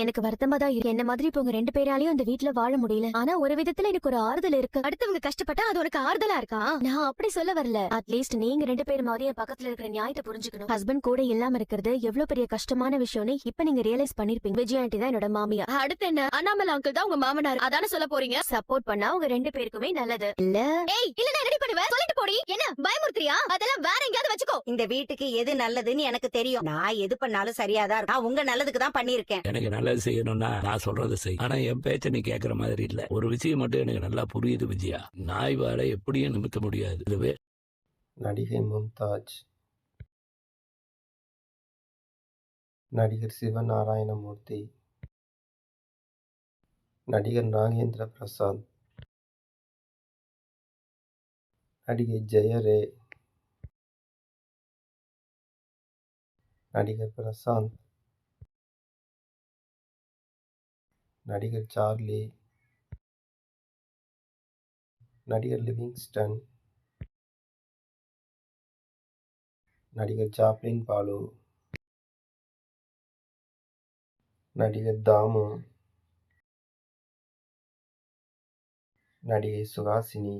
எனக்கு வருத்தமா தான் இருக்கு. என்ன மாதிரி இப்ப உங்க 2 பேராலயும் அந்த வீட்ல வாழ முடியல. ஆனா ஒரு விதத்துல எனக்கு ஒரு ஆறுதல் இருக்கு. அடுத்தவங்க கஷ்டப்பட்டா அது உனக்கு ஆறுதலா இருக்கா? நான் அப்படி சொல்ல வரல. அட்லீஸ்ட் நீங்க 2 பேரும் மாதிரி என் பக்கத்துல இருக்கிற நியாயத்தை புரிஞ்சுக்கணும். ஹஸ்பண்ட் கூட இல்லாம இருக்கிறது எவ்வளவு பெரிய கஷ்டமான விஷயம்னு இப்ப நீங்க ரியலைஸ் பண்ணிருப்பீங்க. விஜய் ஆண்டி தான் என்னோட மாமியா. அடுத்து என்ன? அண்ணாமலை அங்கிள் தான் உங்க மாமனார். அதானே சொல்ல போறீங்க? சப்போர்ட் பண்ணா உங்க 2 பேருக்குமே நல்லது. இல்ல இல்ல ரெடி பண்ணுவ சொல்லிட்டு போடி. என்ன பயமுறுத்துறியா? அதெல்லாம் வேற எங்கயாவது வச்சுக்கோ. இந்த வீட்டுக்கு எது நல்லதுன்னு எனக்கு தெரியும். நான் எது பண்ணாலும் சரியாதான் இருக்கும். நான் உங்க நல்லதுக்கு தான் பண்ணிருக்கேன். எனக்கு நல்லது செய்யணும்னா நான் சொல்றதை செய். ஆனா என் பேச்ச நீ கேக்குற மாதிரி இல்ல. ஒரு விஷயம் மட்டும் எனக்கு நல்லா புரியுது விஜயா. நாய் வாழை எப்படியும் நிமித்த முடியாது. இதுவே நடிகை மும்தாஜ், நடிகர் சிவநாராயணமூர்த்தி, நடிகர் நாகேந்திர பிரசாத், நடிகை ஜெயரே, நடிகர் பிரசாந்த், நடிகர் சார்லி, நடிகர் லிவிங்ஸ்டன், நடிகர் சாப்ளின் பாலு, நடிகர் தாமு, நடிகை சுஹாசினி,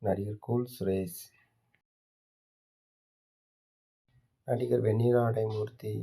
நடிகர் கூல் சுரேஷ், நடிகர் வெண்ணிராடை மூர்த்தி,